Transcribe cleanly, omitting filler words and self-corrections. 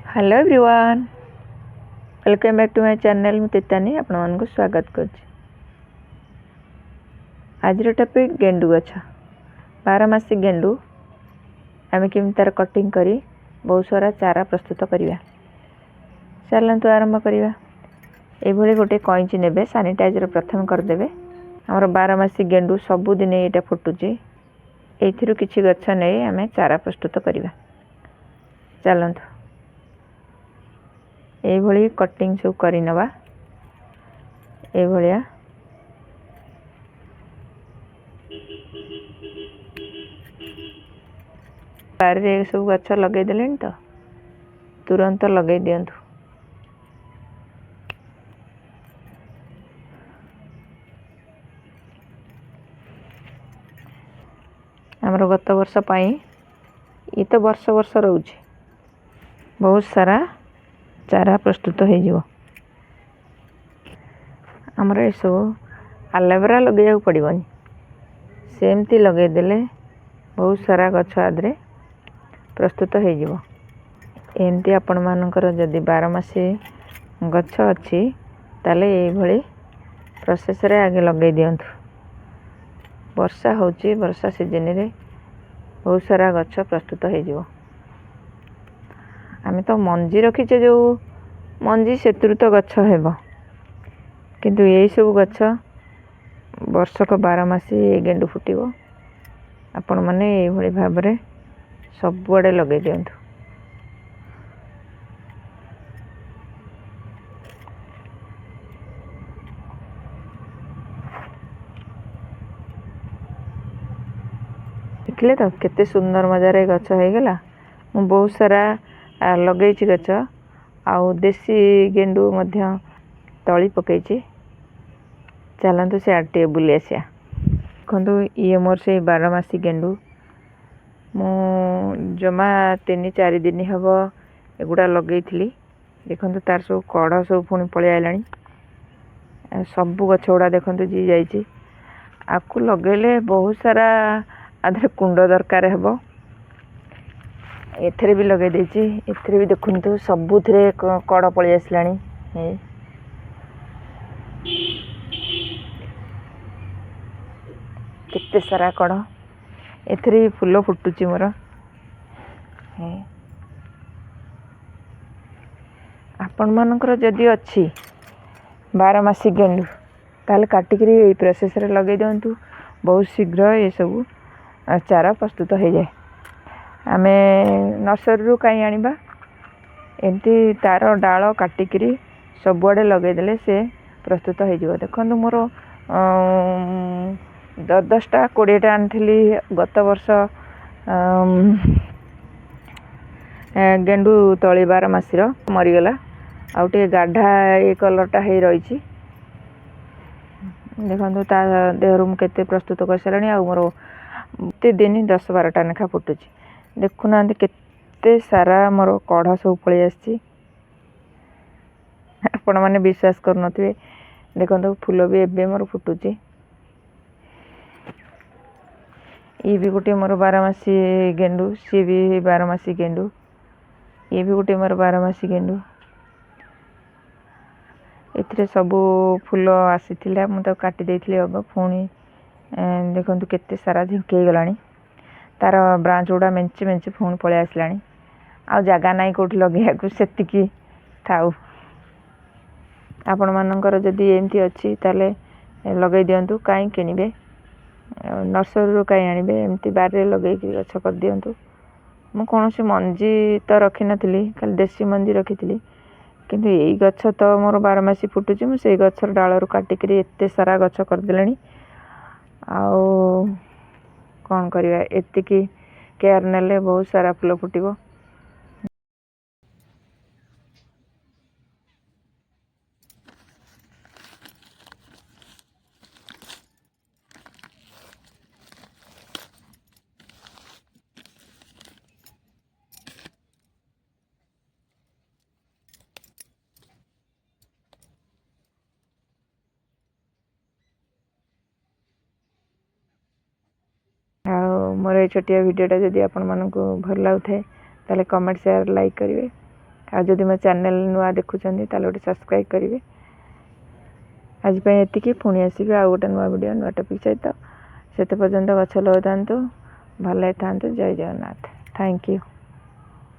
Hello everyone, welcome back to my channel. तीतानी आपण को स्वागत करछि। आज टॉपिक गेंडू गछ, बारमासी गेंडू आम केमी तार कटिंग करी बहुत सारा चारा प्रस्तुत करवा। चलतु आरंभ करवा। ये गोटे कईची ने सानिटाइजर प्रथम करदे। आमर बारमासी गेंडू सबुदिन यहाँ फुटुची। एथिरु किछि गछ नहीं आम चारा प्रस्तुत करवा। चलतु ये कटिंग सब करनवा। ये बारे सब गछ लगे देले तो तुरंत लगे दिंतु। आमर गत वर्ष ये तो वर्ष वर्ष रोचे बहुत सारा चारा प्रस्तुत हो। आमर ये सब एलोवेरा लगे पड़ोनी, सेमती लगेदेले बहुत सारा गछ आदरे प्रस्तुत हो। एमती आपण मानकर जदि बारमासी गछ अच्छी ताले ये प्रोसेस रे आगे लगे दिंतु। वर्षा होची, वर्षा सीजन रे बहुत सारा गछ प्रस्तुत हो। आम तो मंजी रखीचे, जो मंजी से तो गछ हेब, किंतु यही सब गछ वर्षक बारमासी गेंडू फुटिबो। आपण माने ये भाव में सबुआड़े लगे दिंतु। देखिले तो केते सुंदर मजार गछ हो गला। मु बहुत सारा लगे गछ आउ देसी गेंडू मध्य तली पकईची। चलतु से आटे बुले आसिया। देखु ये मोर से बारमासी गेंडू मु जमा 3-4 दिन हम एगुड़ा लगे थी। देखु तार सब कड़ सब पुणी पलि आइलानी। सबू गछ गुड़ा देखु जी जाइए। आपको लगेले बहुत सारा आधे कुंड दरकार हे। एथरे भी लगे देछि। एथरे भी देखु सबुथिरे कड़ पलि आसलानी। केते सारा कड़, एथरे भी फूल फुटुची मोर। आपण मानकर जदि अच्छी बारमासी गेंडू ताले काटिकी ये प्रोसेस रे लगे दिंतु। बहुत शीघ्र ये सब चारा प्रस्तुत हो जाए। आम नर्सरी कहीं आनिबा, एमती तार डाल काटिकी सबुआड़े लगेदेले से प्रस्तुत हो। देखो मोर 10टा 20टा आनी गत वर्ष गेंडू तली बारमासी मरीगला। आउटे गाढ़ा ये कलरटा हो रही। देखो ता देहरु मुझे प्रस्तुत कर सारे। आ मोर दिन 10-12टा लेखा फुटुची। देखुना केते सारा मोर कढ़ सब पलि आसी। आपण मैंने विश्वास करन। देखो फूल भी एबे मोर फुटुची। ये भी गोटे मोर बारमासी गेंडू, सी भी बारमासी गेंडू। ये भी गोटे मोर बारमासी गेंडू। एथिरे सबू फूल आसी मुझे काटी देइथिली अग पुणी। देखो केते सारा झिंके गलानी। तार ब्रांच गुड़ा मेंचे मेंचे पुणी पलि आसलानी। आ जगह नाई कोठी लगे सेतिकी थाउ। आपण मानकर जदि एमती अच्छी ताले लगे दिंतु। कहीं किणवे नर्सरी कहीं आनिबे, एमती बारे लगे गछ कर दिंतु। मु कौन सी मंजी तो रखी नी, खाली देसी मंजी रखी थी। किंतु यही गछ तो मोर बारमासी फुटुची। मुझे गछर डालू काटिकी एते सारा गछ करदेलानी। आउ कौन करवा, एतिकी केयर नेले बहुत सारा फूल फुटिबो। मोर ये छोटिया वीडियोटा जदि आपण मानक भल लगुए ताले कमेंट शेयर लाइक करेंगे। ଆଉ ଯଦି ମୋ ଚ୍ୟାନେଲ ନୂଆ ଦେଖୁଛନ୍ତି ତାହେଲେ ଗୋଟେ ସବସ୍କ୍ରାଇବ୍ କରିବେ। ଆଜି ପାଇଁ ଏତିକି, ପୁଣି ଆସିବି ଆଉ ଗୋଟେ ନୂଆ ଭିଡ଼ିଓ ନୂଆ ଟପିକ୍ ସହିତ। ସେତେ ପର୍ଯ୍ୟନ୍ତ ଗଛ ଲଗାଉଥାନ୍ତୁ, ଭଲ ଥାନ୍ତୁ। ଜୟ ଜଗନ୍ନାଥ। Thank you.